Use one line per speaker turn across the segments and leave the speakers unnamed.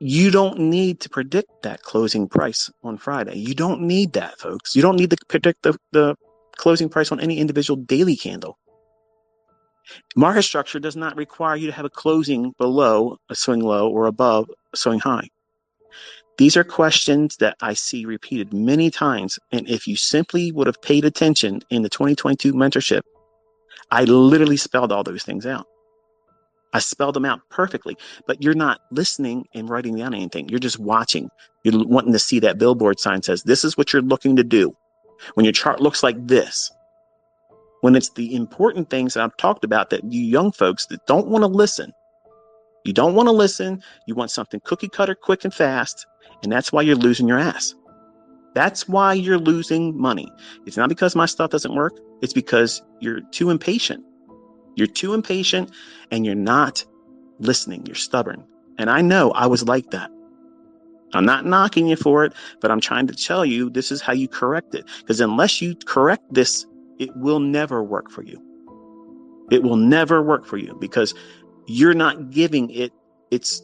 You don't need to predict that closing price on Friday. You don't need that, folks. You don't need to predict the closing price on any individual daily candle. Market structure does not require you to have a closing below a swing low or above a swing high. These are questions that I see repeated many times. And if you simply would have paid attention in the 2022 mentorship, I literally spelled all those things out. I spelled them out perfectly, but you're not listening and writing down anything. You're just watching. You're wanting to see that billboard sign says, this is what you're looking to do. When your chart looks like this, when it's the important things that I've talked about that you young folks that don't want to listen, you don't want to listen. You want something cookie cutter, quick and fast. And that's why you're losing your ass. That's why you're losing money. It's not because my stuff doesn't work. It's because you're too impatient. You're too impatient and you're not listening. You're stubborn. And I know I was like that. I'm not knocking you for it, but I'm trying to tell you this is how you correct it. Because unless you correct this, it will never work for you. It will never work for you because you're not giving it its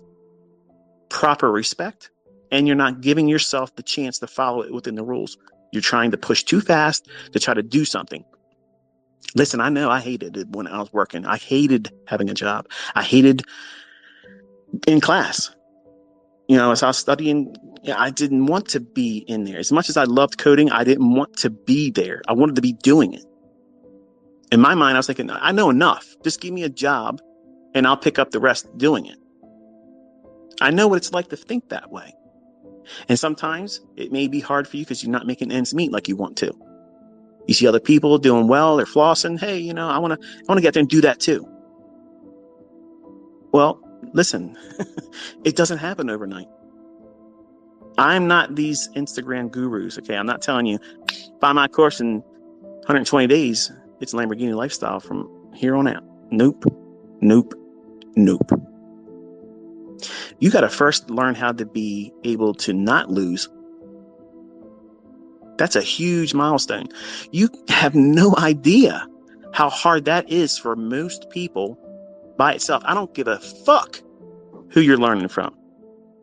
proper respect and you're not giving yourself the chance to follow it within the rules. You're trying to push too fast to try to do something. Listen, I know I hated it when I was working. I hated having a job. I hated in class. As I was studying, I didn't want to be in there. As much as I loved coding, I didn't want to be there. I wanted to be doing it. In my mind, I was thinking, I know enough. Just give me a job and I'll pick up the rest doing it. I know what it's like to think that way. And sometimes it may be hard for you because you're not making ends meet like you want to. You see other people doing well, they're flossing. Hey, I want to get there and do that too. Well, listen, it doesn't happen overnight. I'm not these Instagram gurus. Okay. I'm not telling you buy my course in 120 days. It's Lamborghini lifestyle from here on out. Nope. You got to first learn how to be able to not lose. That's a huge milestone. You have no idea how hard that is for most people by itself. I don't give a fuck who you're learning from.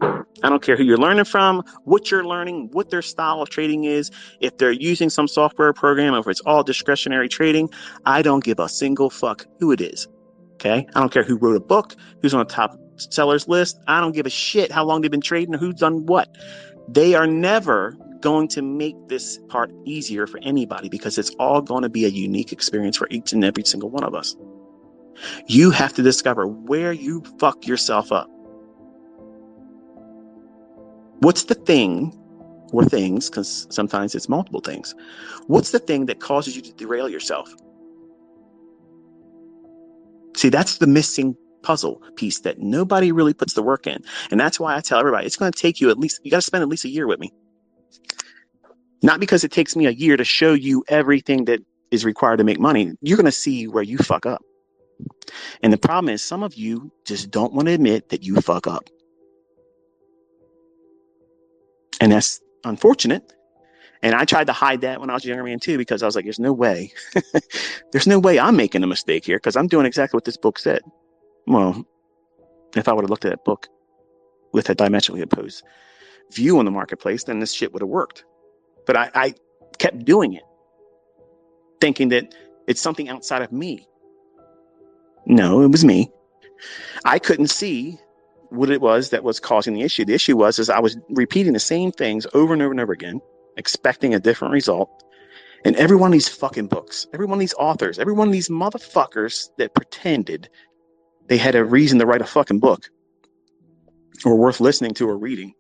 I don't care who you're learning from, what you're learning, what their style of trading is. If they're using some software program, or if it's all discretionary trading, I don't give a single fuck who it is. Okay? I don't care who wrote a book, who's on the top sellers list. I don't give a shit how long they've been trading or who's done what. They are never going to make this part easier for anybody because it's all going to be a unique experience for each and every single one of us. You have to discover where you fuck yourself up. What's the thing or things, because sometimes it's multiple things. What's the thing that causes you to derail yourself? See, that's the missing puzzle piece that nobody really puts the work in. And that's why I tell everybody, it's going to take you you got to spend at least a year with me. Not because it takes me a year to show you everything that is required to make money. You're going to see where you fuck up. And the problem is some of you just don't want to admit that you fuck up. And that's unfortunate. And I tried to hide that when I was a younger man too, because I was like, there's no way. There's no way I'm making a mistake here because I'm doing exactly what this book said. Well, if I would have looked at that book with a diametrically opposed view on the marketplace, then this shit would have worked. But I kept doing it, thinking that it's something outside of me. No, it was me. I couldn't see what it was that was causing the issue. The issue was I was repeating the same things over and over and over again, expecting a different result. And every one of these fucking books, every one of these authors, every one of these motherfuckers that pretended they had a reason to write a fucking book or worth listening to or reading,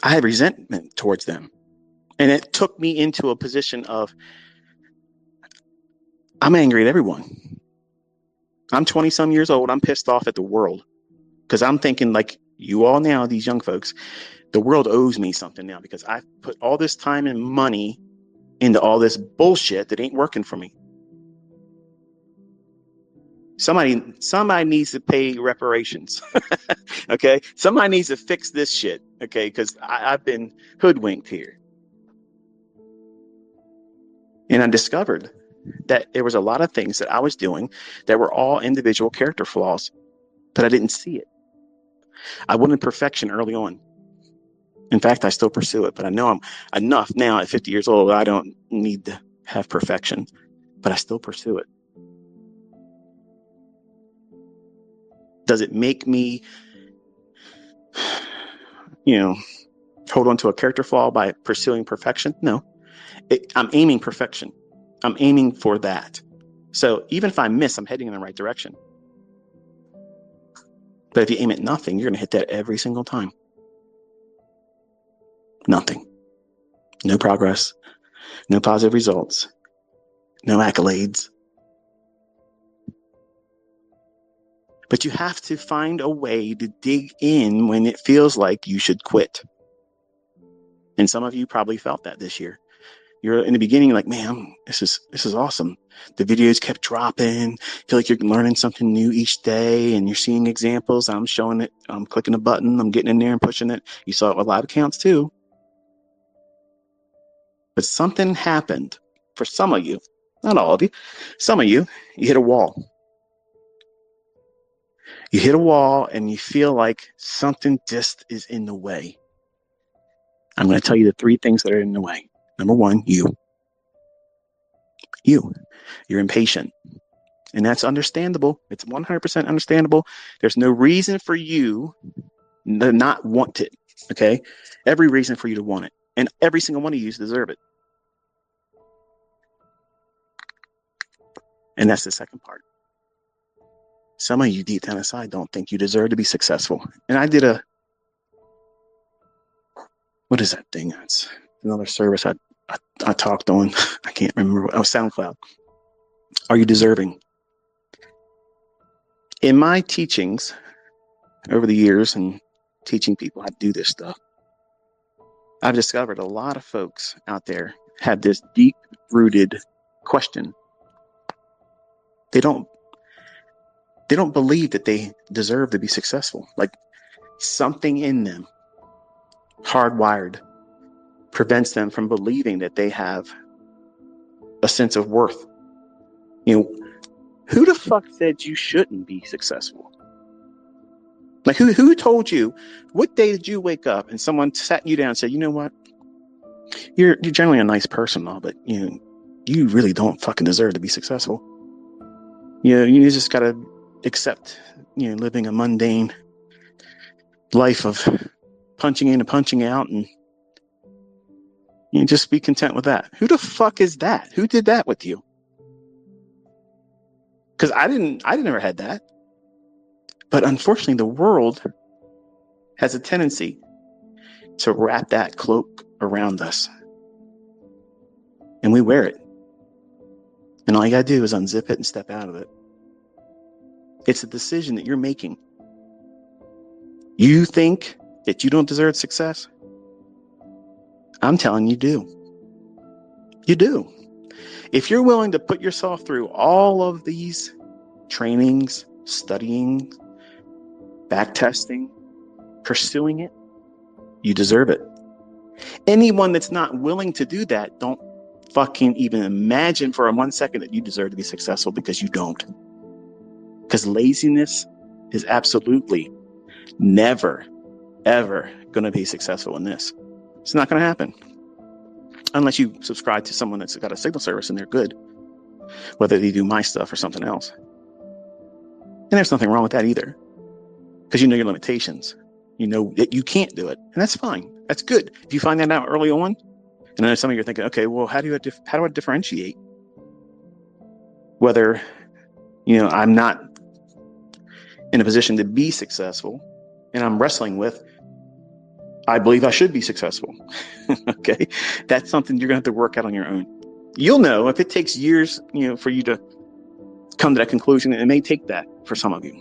I had resentment towards them. And it took me into a position of, I'm angry at everyone. I'm 20 some years old. I'm pissed off at the world because I'm thinking like you all now, these young folks, the world owes me something now because I've put all this time and money into all this bullshit that ain't working for me. Somebody needs to pay reparations. Okay. Somebody needs to fix this shit. Okay. Because I've been hoodwinked here. And I discovered that there was a lot of things that I was doing that were all individual character flaws, but I didn't see it. I wanted perfection early on. In fact, I still pursue it, but I know I'm enough now at 50 years old. I don't need to have perfection, but I still pursue it. Does it make me, hold on to a character flaw by pursuing perfection? No. I'm aiming perfection. I'm aiming for that. So even if I miss, I'm heading in the right direction. But if you aim at nothing, you're going to hit that every single time. Nothing. No progress. No positive results. No accolades. But you have to find a way to dig in when it feels like you should quit. And some of you probably felt that this year. You're in the beginning like, man, this is awesome. The videos kept dropping. Feel like you're learning something new each day, and you're seeing examples. I'm showing it. I'm clicking a button. I'm getting in there and pushing it. You saw it with live accounts too. But something happened for some of you, not all of you. Some of you hit a wall. You hit a wall and you feel like something just is in the way. I'm going to tell you the 3 things that are in the way. Number 1, you're impatient. And that's understandable. It's 100% understandable. There's no reason for you to not want it. Okay. Every reason for you to want it. And every single one of you deserve it. And that's the second part. Some of you deep down inside don't think you deserve to be successful. And I did what is that thing? It's another service I talked on. I can't remember. Oh, SoundCloud. Are you deserving? In my teachings over the years and teaching people how to do this stuff, I've discovered a lot of folks out there have this deep-rooted question. They don't believe that they deserve to be successful. Like something in them, hardwired, prevents them from believing that they have a sense of worth. Who the fuck said you shouldn't be successful? Like who told you? What day did you wake up and someone sat you down and said, you know what? You're generally a nice person, but you really don't fucking deserve to be successful. You just gotta accept, living a mundane life of punching in and punching out, and just be content with that. Who the fuck is that? Who did that with you? Because I never had that. But unfortunately, the world has a tendency to wrap that cloak around us. And we wear it. And all you gotta do is unzip it and step out of it. It's a decision that you're making. You think that you don't deserve success? I'm telling you, you do. If you're willing to put yourself through all of these trainings, studying, backtesting, pursuing it, you deserve it. Anyone that's not willing to do that, don't fucking even imagine for 1 second that you deserve to be successful, because you don't. Because laziness is absolutely never, ever going to be successful in this. It's not going to happen. Unless you subscribe to someone that's got a signal service and they're good, whether they do my stuff or something else. And there's nothing wrong with that either, because you know your limitations. You know that you can't do it, and that's fine. That's good. If you find that out early on, and then some of you are thinking, okay, well, how do I differentiate whether I'm not in a position to be successful, and I'm wrestling with, I believe I should be successful. Okay, that's something you're gonna have to work out on your own. You'll know if it takes years, for you to come to that conclusion. It may take that for some of you,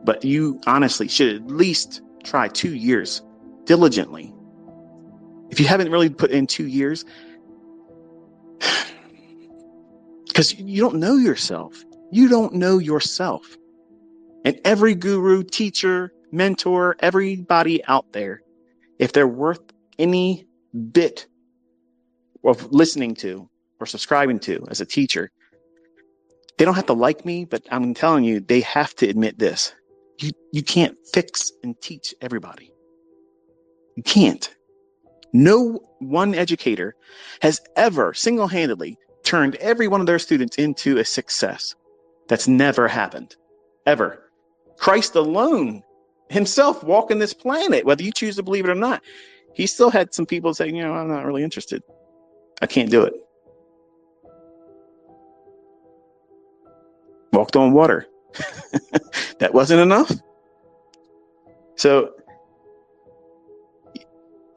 but you honestly should at least try 2 years diligently. If you haven't really put in 2 years, because you don't know yourself. You don't know yourself. And every guru, teacher, mentor, everybody out there, if they're worth any bit of listening to or subscribing to as a teacher, they don't have to like me, but I'm telling you, they have to admit this. You can't fix and teach everybody. You can't. No one educator has ever single-handedly turned every one of their students into a success. That's never happened. Ever. Christ alone, himself walking this planet, whether you choose to believe it or not, he still had some people saying, I'm not really interested. I can't do it. Walked on water. That wasn't enough. So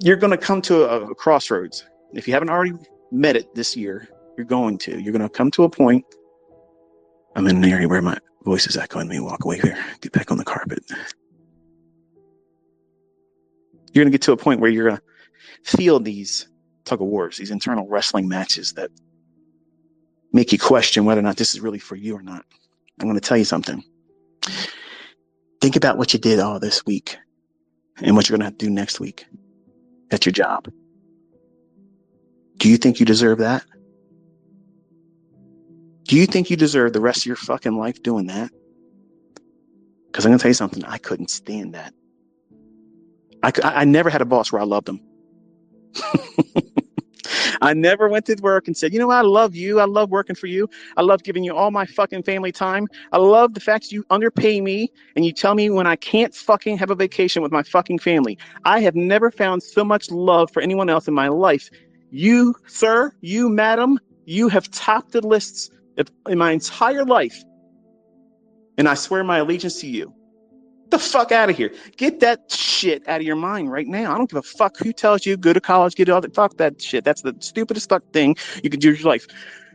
you're going to come to a crossroads. If you haven't already met it this year, you're going to. You're going to come to a point. I'm in an area where my voice is echoing. Let me walk away here. Get back on the carpet. You're going to get to a point where you're going to feel these tug of wars, these internal wrestling matches that make you question whether or not this is really for you or not. I'm going to tell you something. Think about what you did all this week and what you're going to have to do next week at your job. Do you think you deserve that? Do you think you deserve the rest of your fucking life doing that? Because I'm going to tell you something. I couldn't stand that. I never had a boss where I loved him. I never went to work and said, I love you. I love working for you. I love giving you all my fucking family time. I love the fact you underpay me and you tell me when I can't fucking have a vacation with my fucking family. I have never found so much love for anyone else in my life. You, sir, you, madam, you have topped the lists in my entire life. And I swear my allegiance to you. The fuck out of here. Get that shit out of your mind right now. I don't give a fuck who tells you go to college, get all that. Fuck that shit. That's the stupidest fuck thing you could do in your life.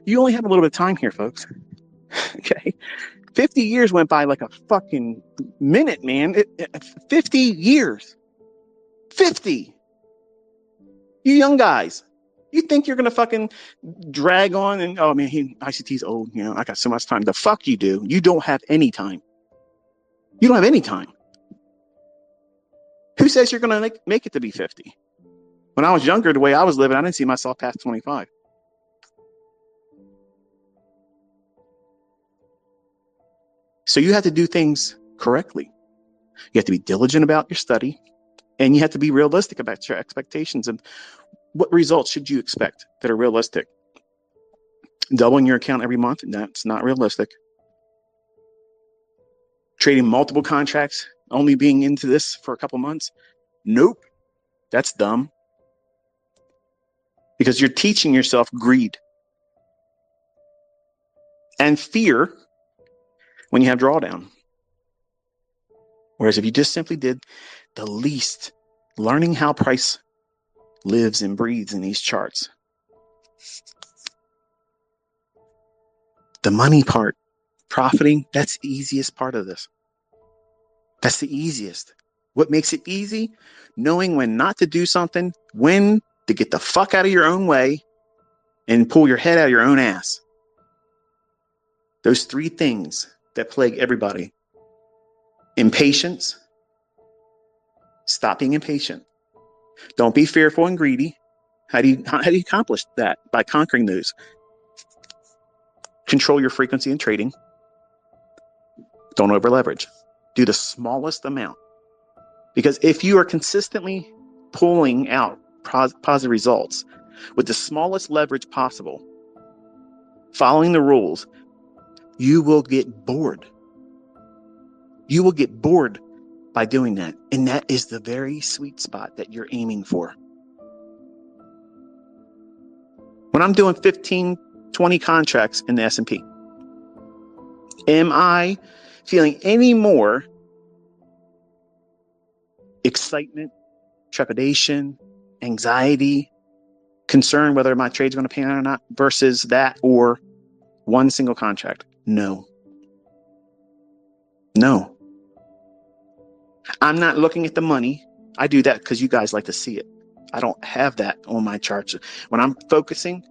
You only have a little bit of time here, folks. Okay. 50 years went by like a fucking minute, man. 50 years. 50. You young guys. You think you're going to fucking drag on and, oh man, ICT's old. I got so much time. The fuck you do. You don't have any time. You don't have any time. Who says you're going to make it to be 50? When I was younger, the way I was living, I didn't see myself past 25. So you have to do things correctly. You have to be diligent about your study, and you have to be realistic about your expectations and what results should you expect that are realistic. Doubling your account every month, that's not realistic. Trading multiple contracts, only being into this for a couple months, nope, that's dumb. Because you're teaching yourself greed and fear when you have drawdown. Whereas if you just simply did the least, learning how price lives and breathes in these charts. The money part, profiting, that's the easiest part of this. That's the easiest. What makes it easy? Knowing when not to do something, when to get the fuck out of your own way and pull your head out of your own ass. Those three things that plague everybody. Impatience. Stop being impatient. Don't be fearful and greedy. How do you accomplish that? By conquering those. Control your frequency in trading. Don't over leverage. Do the smallest amount. Because if you are consistently pulling out positive results with the smallest leverage possible, following the rules, you will get bored. You will get bored by doing that. And that is the very sweet spot that you're aiming for. When I'm doing 15, 20 contracts in the S&P, am I feeling any more excitement, trepidation, anxiety, concern whether my trade's going to pan out or not versus that or one single contract? No. I'm not looking at the money. I do that because you guys like to see it. I don't have that on my charts. When I'm focusing,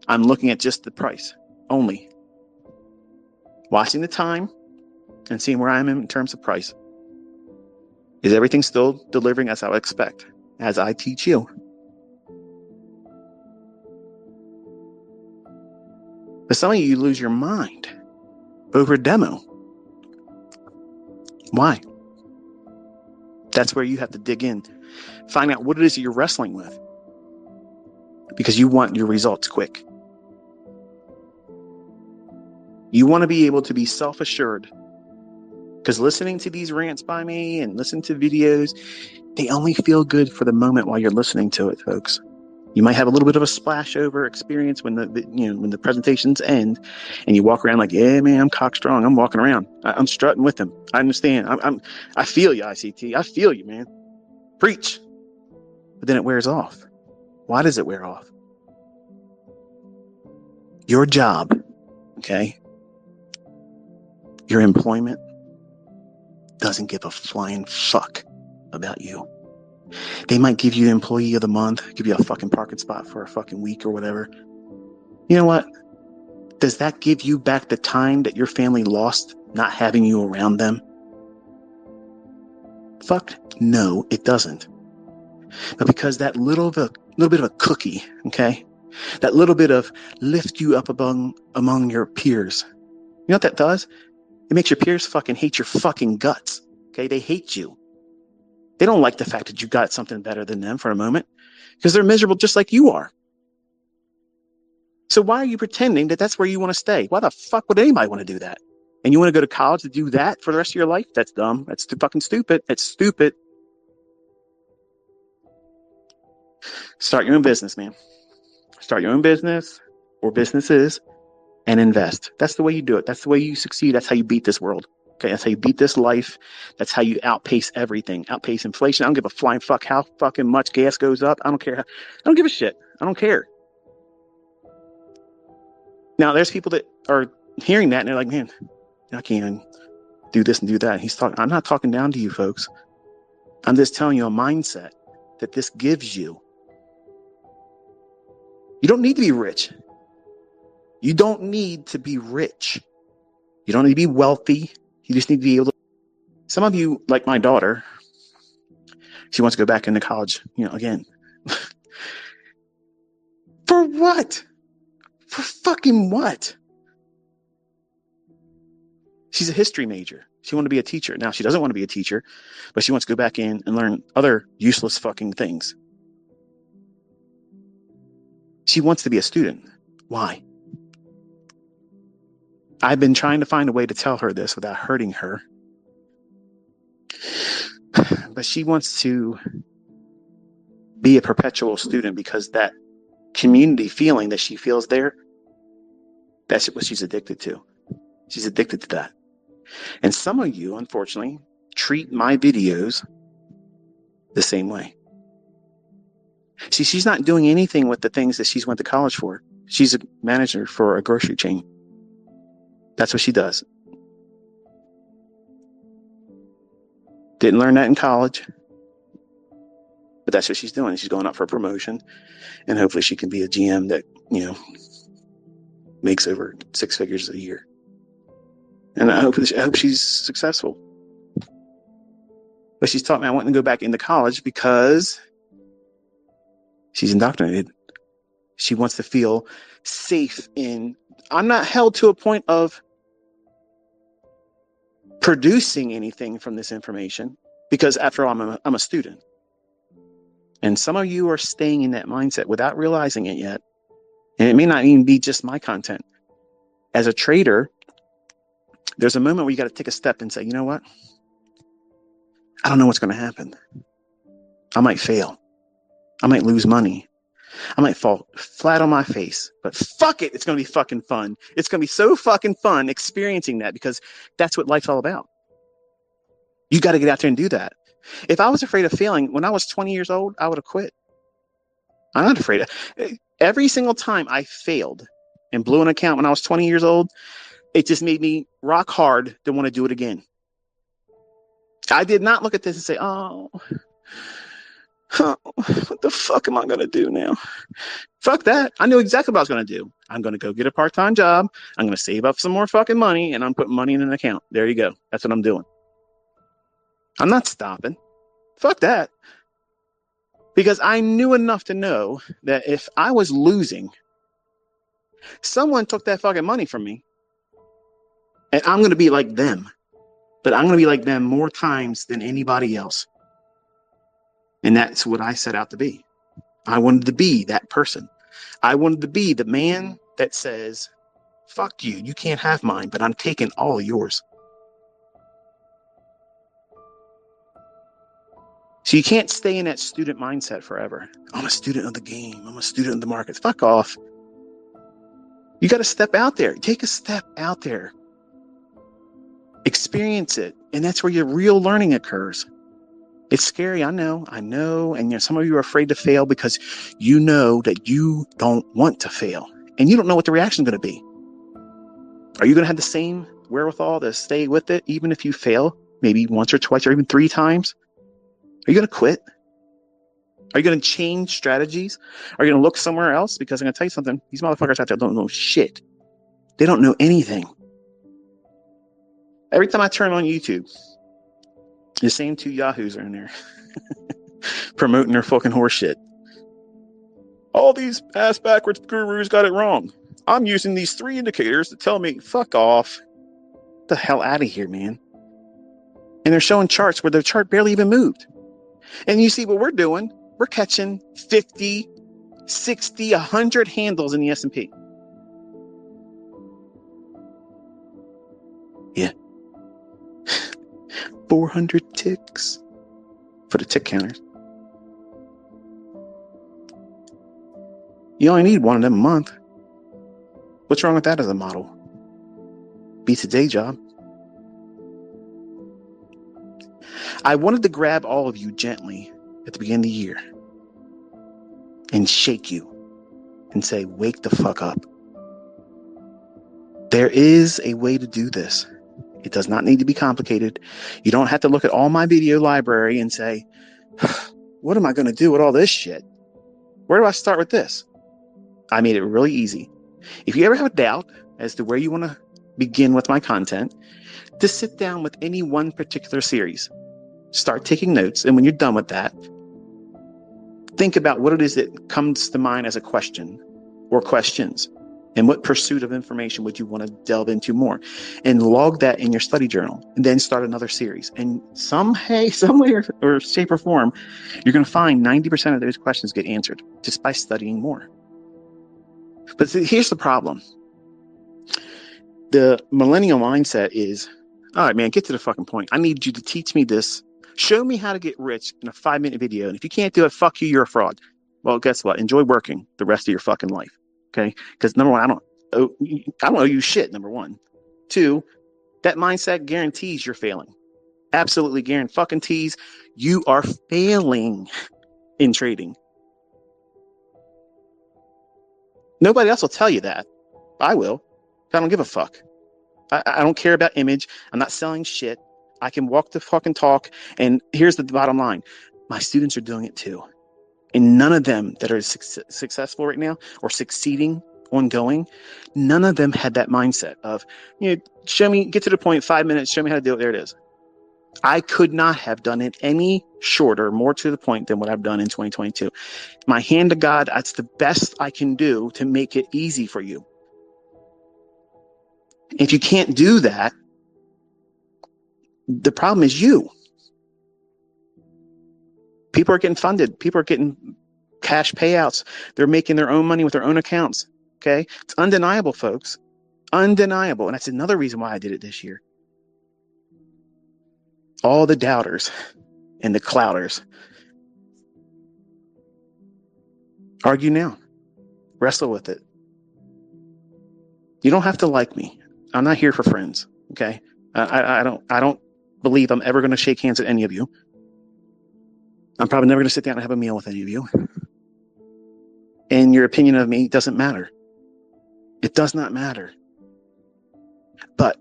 I'm looking at just the price only. Watching the time and seeing where I am in terms of price. Is everything still delivering as I would expect, as I teach you? But some of you lose your mind over a demo. Why? That's where you have to dig in. Find out what it is that you're wrestling with. Because you want your results quick. You want to be able to be self-assured. Because listening to these rants by me and listening to videos, they only feel good for the moment while you're listening to it, folks. You might have a little bit of a splashover experience when when the presentations end, and you walk around like, yeah, man, I'm cock strong. I'm walking around. I'm strutting with them. I understand. I feel you, ICT. I feel you, man. Preach. But then it wears off. Why does it wear off? Your job, okay? Your employment doesn't give a flying fuck about you. They might give you employee of the month, give you a fucking parking spot for a fucking week or whatever. You know what? Does that give you back the time that your family lost not having you around them? Fuck no, it doesn't. But because that little bit of a cookie, okay? That little bit of lift you up among your peers. You know what that does? It makes your peers fucking hate your fucking guts. Okay? They hate you. They don't like the fact that you got something better than them for a moment because they're miserable just like you are. So why are you pretending that that's where you want to stay? Why the fuck would anybody want to do that? And you want to go to college to do that for the rest of your life? That's dumb. That's too fucking stupid. It's stupid. Start your own business, man. Start your own business or businesses and invest. That's the way you do it. That's the way you succeed. That's how you beat this world. Okay, that's how you beat this life. That's how you outpace everything. Outpace inflation. I don't give a flying fuck how fucking much gas goes up. I don't care. I don't give a shit. I don't care. Now, there's people that are hearing that and they're like, man, I can't do this and do that. I'm not talking down to you, folks. I'm just telling you a mindset that this gives you. You don't need to be rich. You don't need to be rich. You don't need to be wealthy. You just need to be able to. Some of you, like my daughter, she wants to go back into college, again. For what? For fucking what? She's a history major. She wanted to be a teacher. Now, she doesn't want to be a teacher, but she wants to go back in and learn other useless fucking things. She wants to be a student. Why? I've been trying to find a way to tell her this without hurting her. But she wants to be a perpetual student because that community feeling that she feels there, that's what she's addicted to. She's addicted to that. And some of you, unfortunately, treat my videos the same way. See, she's not doing anything with the things that she's went to college for. She's a manager for a grocery chain. That's what she does. Didn't learn that in college. But that's what she's doing. She's going up for a promotion. And hopefully she can be a GM that, makes over 6 figures a year. And I hope she's successful. But she's talking about wanting to go back into college because she's indoctrinated. She wants to feel safe I'm not held to a point of producing anything from this information because after all, I'm a student. And some of you are staying in that mindset without realizing it yet. And it may not even be just my content. As a trader, there's a moment where you got to take a step and say, you know what? I don't know what's going to happen. I might fail. I might lose money. I might fall flat on my face, but fuck it. It's going to be fucking fun. It's going to be so fucking fun experiencing that because that's what life's all about. You got to get out there and do that. If I was afraid of failing when I was 20 years old, I would have quit. I'm not afraid every single time I failed and blew an account when I was 20 years old, it just made me rock hard to want to do it again. I did not look at this and say, oh, what the fuck am I going to do now? Fuck that. I knew exactly what I was going to do. I'm going to go get a part-time job. I'm going to save up some more fucking money and I'm putting money in an account. There you go. That's what I'm doing. I'm not stopping. Fuck that. Because I knew enough to know that if I was losing, someone took that fucking money from me and I'm going to be like them. but I'm going to be like them more times than anybody else. And that's what I set out to be. I wanted to be that person. I wanted to be the man that says, fuck you, you can't have mine, but I'm taking all of yours. So you can't stay in that student mindset forever. I'm a student of the game. I'm a student of the markets. Fuck off. You got to step out there. Take a step out there. Experience it. And that's where your real learning occurs. It's scary. I know. And some of you are afraid to fail because you know that you don't want to fail. And you don't know what the reaction is going to be. Are you going to have the same wherewithal to stay with it, even if you fail, maybe once or twice or even 3 times? Are you going to quit? Are you going to change strategies? Are you going to look somewhere else? Because I'm going to tell you something. These motherfuckers out there don't know shit. They don't know anything. Every time I turn on YouTube, the same 2 yahoos are in there promoting their fucking horse shit. All these ass backwards gurus got it wrong. I'm using these 3 indicators to tell me, fuck off. Get the hell out of here, man. And they're showing charts where the chart barely even moved. And you see what we're doing. We're catching 50, 60, 100 handles in the S&P. Yeah. 400 ticks for the tick counters. You only need 1 of them a month. What's wrong with that as a model? Beats a day job. I wanted to grab all of you gently at the beginning of the year and shake you and say, wake the fuck up. There is a way to do this. It does not need to be complicated. You don't have to look at all my video library and say, what am I going to do with all this shit? Where do I start with this? I made it really easy. If you ever have a doubt as to where you want to begin with my content, just sit down with any one particular series. Start taking notes, and when you're done with that, think about what it is that comes to mind as a question or questions, and what pursuit of information would you want to delve into more, and log that in your study journal, and then start another series. And some way or shape or form, you're going to find 90% of those questions get answered just by studying more. But here's the problem. The millennial mindset is, all right, man, get to the fucking point. I need you to teach me this. Show me how to get rich in a 5-minute video. And if you can't do it, fuck you, you're a fraud. Well, guess what? Enjoy working the rest of your fucking life. Okay? Because number one, I don't owe you shit, number one. 2, that mindset guarantees you're failing. Absolutely guarantees you are failing in trading. Nobody else will tell you that. I will. I don't give a fuck. I don't care about image. I'm not selling shit. I can walk the fucking talk. And here's the bottom line. My students are doing it too. And none of them that are successful right now or succeeding ongoing, none of them had that mindset of, show me, get to the point, 5 minutes, show me how to do it. There it is. I could not have done it any shorter, more to the point than what I've done in 2022. My hand to God, that's the best I can do to make it easy for you. If you can't do that, the problem is you. People are getting funded. People are getting cash payouts. They're making their own money with their own accounts. Okay? It's undeniable, folks. Undeniable. And that's another reason why I did it this year. All the doubters and the clouders. Argue now. Wrestle with it. You don't have to like me. I'm not here for friends. Okay? I don't believe I'm ever going to shake hands with any of you. I'm probably never going to sit down and have a meal with any of you. And your opinion of me doesn't matter. It does not matter. But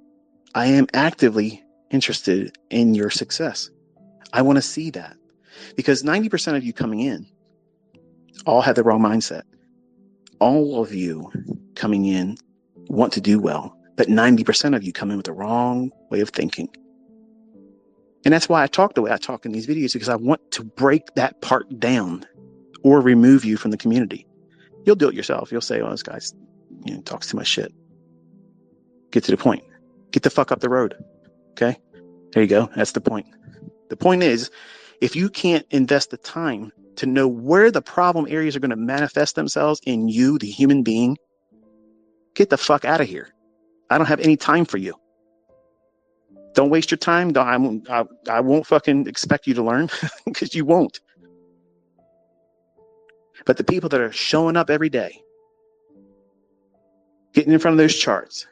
I am actively interested in your success. I want to see that. Because 90% of you coming in all have the wrong mindset. All of you coming in want to do well. But 90% of you come in with the wrong way of thinking. And that's why I talk the way I talk in these videos, because I want to break that part down or remove you from the community. You'll do it yourself. You'll say, well, this guy talks too much shit. Get to the point. Get the fuck up the road. Okay? There you go. That's the point. The point is, if you can't invest the time to know where the problem areas are going to manifest themselves in you, the human being, get the fuck out of here. I don't have any time for you. Don't waste your time. I won't fucking expect you to learn because you won't. But the people that are showing up every day, getting in front of those charts,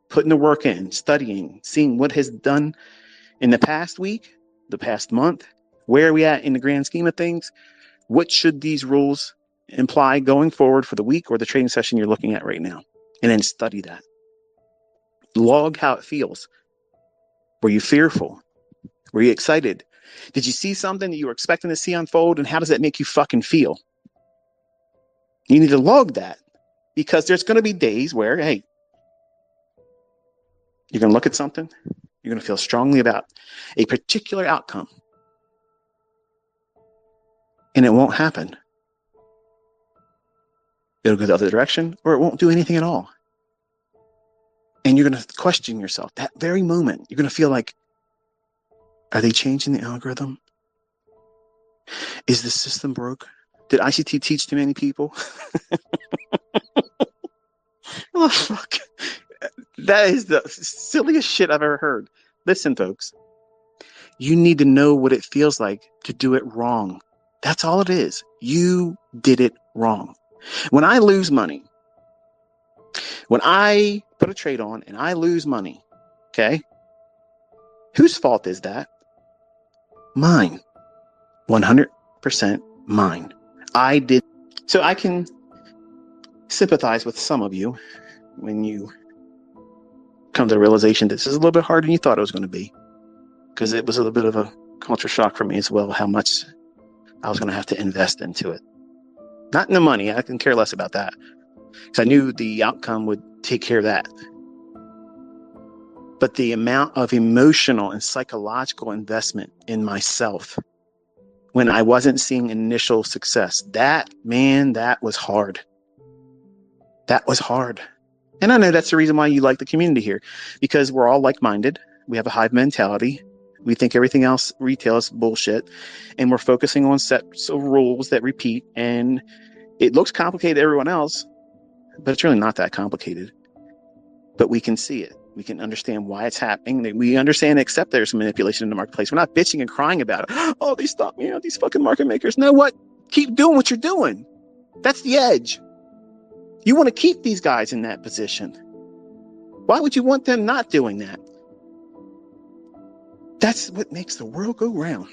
putting the work in, studying, seeing what has done in the past week, the past month, where are we at in the grand scheme of things? What should these rules imply going forward for the week or the trading session you're looking at right now? And then study that. Log how it feels. Were you fearful? Were you excited? Did you see something that you were expecting to see unfold? And how does that make you fucking feel? You need to log that, because there's going to be days where, hey, you're going to look at something, you're going to feel strongly about a particular outcome, and it won't happen. It'll go the other direction, or it won't do anything at all. And you're going to question yourself. That very moment, you're going to feel like, are they changing the algorithm? Is the system broke? Did ICT teach too many people? Oh, fuck. That is the silliest shit I've ever heard. Listen, folks. You need to know what it feels like to do it wrong. That's all it is. You did it wrong. When I lose money, when I put a trade on and I lose money, okay, whose fault is that? Mine. 100% mine. I did. So I can sympathize with some of you when you come to the realization this is a little bit harder than you thought it was going to be, because it was a little bit of a culture shock for me as well, how much I was going to have to invest into it. Not in the money. I can care less about that, because I knew the outcome would take care of that. But the amount of emotional and psychological investment in myself when I wasn't seeing initial success, that was hard. That was hard. And I know that's the reason why you like the community here, because we're all like-minded. We have a hive mentality. We think everything else retail is bullshit, and we're focusing on sets of rules that repeat, and it looks complicated to everyone else, but it's really not that complicated. But we can see it. We can understand why it's happening. We understand and accept there's manipulation in the marketplace. We're not bitching and crying about it. Oh, they stopped me out, these fucking market makers. Know what? Keep doing what you're doing. That's the edge. You want to keep these guys in that position. Why would you want them not doing that? That's what makes the world go round.